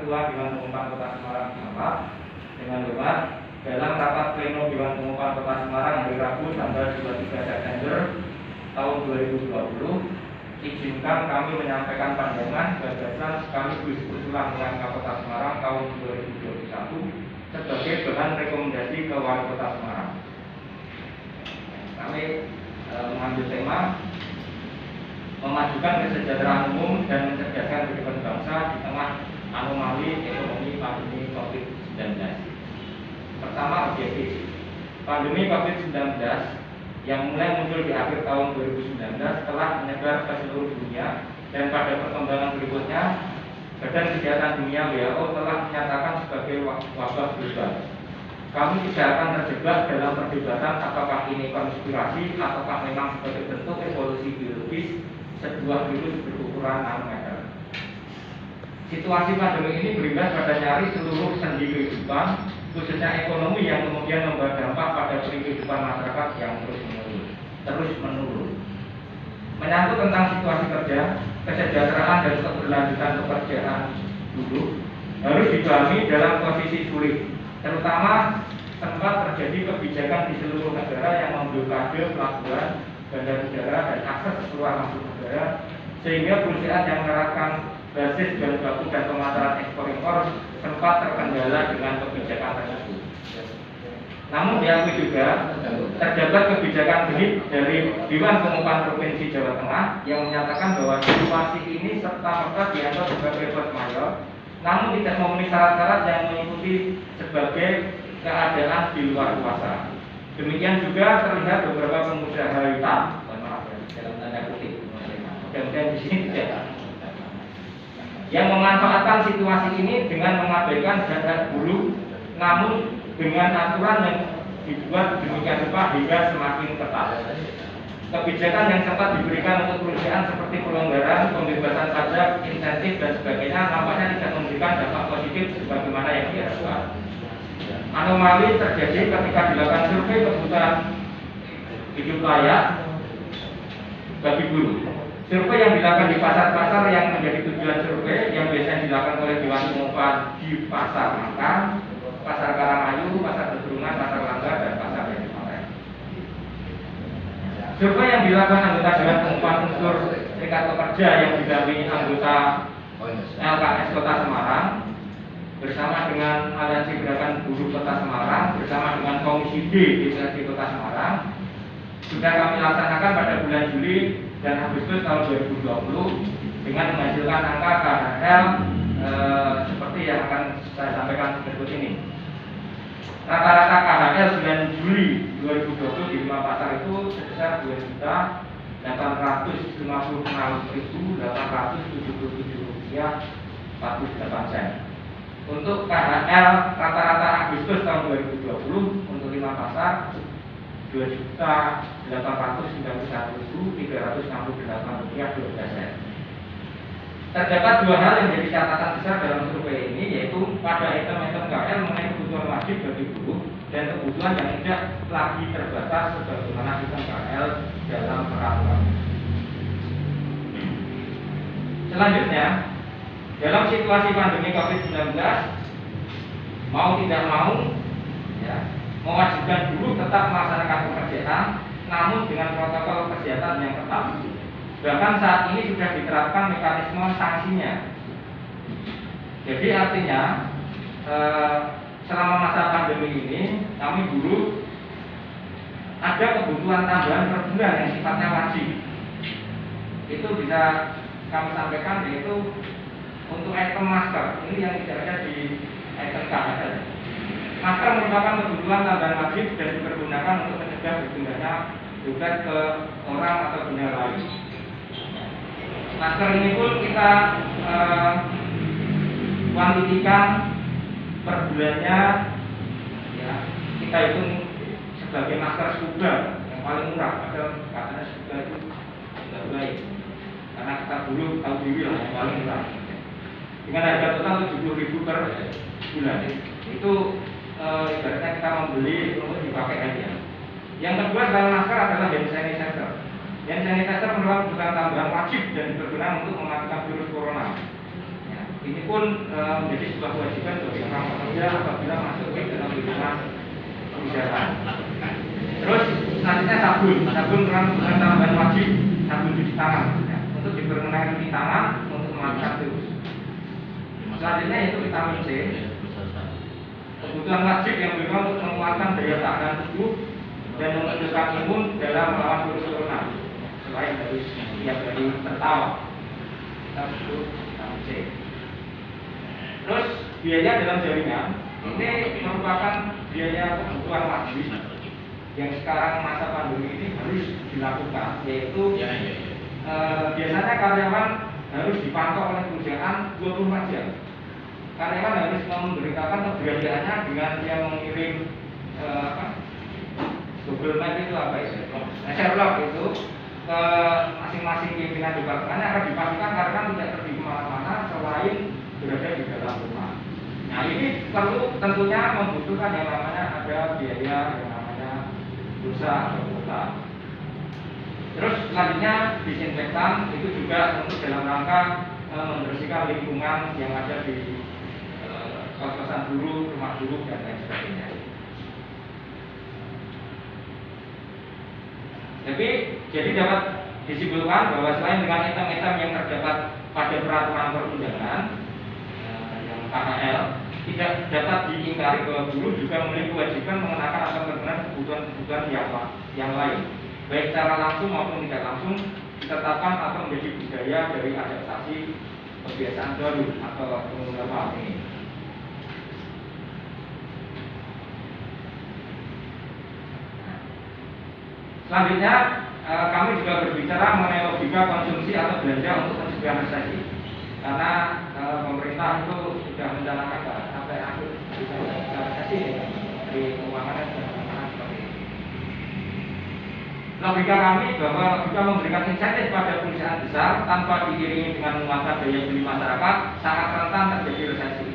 Ketua Dewan Pengupahan Kota Semarang Bapak dengan hormat dalam rapat pleno Dewan Pengupahan Kota Semarang hari Rabu tanggal 23 September tahun 2020, izinkan kami menyampaikan pandangan gagasan sekaligus usulan Rangka Kota Semarang tahun 2021 sebagai bahan rekomendasi ke Wali Kota Semarang. Kami mengambil tema memajukan kesejahteraan umum dan mencerdaskan kehidupan bangsa di tengah anomali ekonomi pandemi COVID-19. Pertama, objektif. Pandemi COVID-19 yang mulai muncul di akhir tahun 2019 telah menyebar ke seluruh dunia, dan pada perkembangan berikutnya Badan Kesehatan Dunia WHO telah menyatakan sebagai wabah global. Kami tidak akan terjebak dalam perdebatan apakah ini konspirasi ataukah memang sebagai bentuk evolusi biologis sebuah virus berukuran nanometer. Situasi pandemi ini berimbas pada nyaris seluruh sendi kehidupan, khususnya ekonomi, yang kemudian membawa dampak pada kehidupan masyarakat yang terus menurun. Menyangkut tentang situasi kerja, kesejahteraan dan keberlanjutan pekerjaan buruh harus dipahami dalam posisi sulit, terutama sempat terjadi kebijakan di seluruh negara yang memblokade pelabuhan, bandar udara dan akses keluar masuk negara, sehingga perusahaan yang menerapkan basis bahan baku dan pemasaran ekspor impor sempat terkendala dengan kebijakan tersebut. Namun diakui juga terdapat kebijakan genit dari Dewan Pengupahan Provinsi Jawa Tengah yang menyatakan bahwa situasi ini serta-merta dianggap sebagai force majeure, namun tidak memenuhi syarat-syarat yang mengikuti sebagai keadaan di luar kuasa. Demikian juga terlihat beberapa pengusaha hitam, dalam tanda kutip, mudah-mudahan di sini tidak, yang memanfaatkan situasi ini dengan mengabaikan hak buruh, namun dengan aturan yang dibuat demikian rupa hingga semakin ketat. Kebijakan yang sempat diberikan untuk perusahaan seperti pelonggaran, pembebasan pajak, insentif dan sebagainya nampaknya tidak memberikan dampak positif sebagaimana yang diharapkan. Anomali terjadi ketika dilakukan survei kebutuhan hidup layak bagi buruh. Survei yang dilakukan di pasar-pasar yang menjadi tujuan survei yang biasanya dilakukan oleh Dewan Pengupahan di Pasar Mangkang, Pasar Karangayu, Pasar Bedrungan, Pasar Langga, dan Pasar Jatimawe. Survei yang dilakukan anggota Dewan Pengupahan Unsur Serikat Pekerja yang didampingi anggota LKS Kota Semarang bersama dengan Aliansi Gerakan Buruh Kota Semarang bersama dengan Komisi D DPRD Kota Semarang sudah kami laksanakan pada bulan Juli dan Agustus tahun 2020 dengan menghasilkan angka KHL seperti yang akan saya sampaikan berikut ini. Rata-rata KHL bulan Juli 2020 di 5 pasar itu sebesar Rp2.856.877.48. Untuk KHL rata-rata Agustus tahun 2020 untuk 5 pasar Rp2.891.368.12. Terdapat dua hal yang menjadi catatan besar dalam survei ini, yaitu pada item-item KHL mengenai kebutuhan wajib bagi buruh dan kebutuhan yang tidak lagi terbatas sebagaimana item KHL dalam peraturan. Selanjutnya, dalam situasi pandemi COVID-19, mau tidak mau, mewajibkan buruh tetap melaksanakan pekerjaan, namun dengan protokol kesehatan yang ketat. Bahkan saat ini sudah diterapkan mekanisme sanksinya. Jadi artinya selama masa pandemi ini kami buruh ada kebutuhan tambahan per bulan yang sifatnya wajib. Itu bisa kami sampaikan, yaitu untuk item masker. Ini yang tidak ada di item KHL. Masker merupakan kebutuhan tambahan wajib dan dipergunakan untuk mencegah berpindahnya droplet ke orang atau benda lain. Masker ini pun kita kuantitikan per bulannya, kita hitung sebagai masker scuba yang paling murah, padahal katanya scuba itu tidak baik karena kita dulu tahu diri lah yang paling murah dengan harga total Rp70.000 per bulan. Itu ibaratnya kita membeli untuk dipakai aja. Yang kedua dalam masker adalah hand sanitizer. Hand sanitizer merupakan kebutuhan tambahan wajib dan berguna untuk mematikan virus corona. Ini pun menjadi sebuah kewajiban bagi orang pekerja apabila masuk ke dalam lingkungan pekerjaan. Terus selanjutnya sabun merupakan tambahan wajib, sabun cuci tangan ya, untuk diperkenalkan cuci tangan untuk mematikan virus. Selanjutnya yaitu vitamin C, kebutuhan wajib yang beriman untuk menguatkan daya tahan tubuh dan menunjukkan imun dalam melawan virus corona. Selain dari tertawa, kita butuh vitamin C. Terus biaya dalam jaringan ini merupakan biaya kebutuhan wajib yang sekarang masa pandemi ini harus dilakukan, yaitu biasanya karyawan harus dipantau oleh perusahaan 24 jam. Karyawan harus memberitakan keberadaannya dengan yang mengirim Google Map itu apa itu? Sherlock itu ke masing-masing pimpinan departemennya akan dipastikan karena tidak pergi kemana-mana selain berada di dalam rumah. Nah ini perlu tentunya membutuhkan yang namanya ada biaya yang namanya pulsa atau kuota. Terus selanjutnya disinfektan itu juga untuk dalam rangka membersihkan lingkungan yang ada di kos-kosan guru, rumah guru dan lain sebagainya. Jadi dapat disimpulkan bahwa selain dengan item-item yang terdapat pada peraturan perundangan yang KHL, tidak dapat diingkari bahwa guru juga memiliki kewajiban mengenakan atau berkenan kebutuhan yang lain, baik secara langsung maupun tidak langsung ditetapkan atau menjadi budaya dari adaptasi kebiasaan baru atau normal ini. Selanjutnya kami juga berbicara mengenai logika konsumsi atau belanja untuk mencegah resesi, karena pemerintah itu sudah mencanangkan sampai akhir bisa resesi di keuangan dan keuangan seperti ini. Logika kami bahwa logika memberikan insentif pada perusahaan besar tanpa diiringi dengan menguatkan daya beli masyarakat sangat rentan terjadi resesi.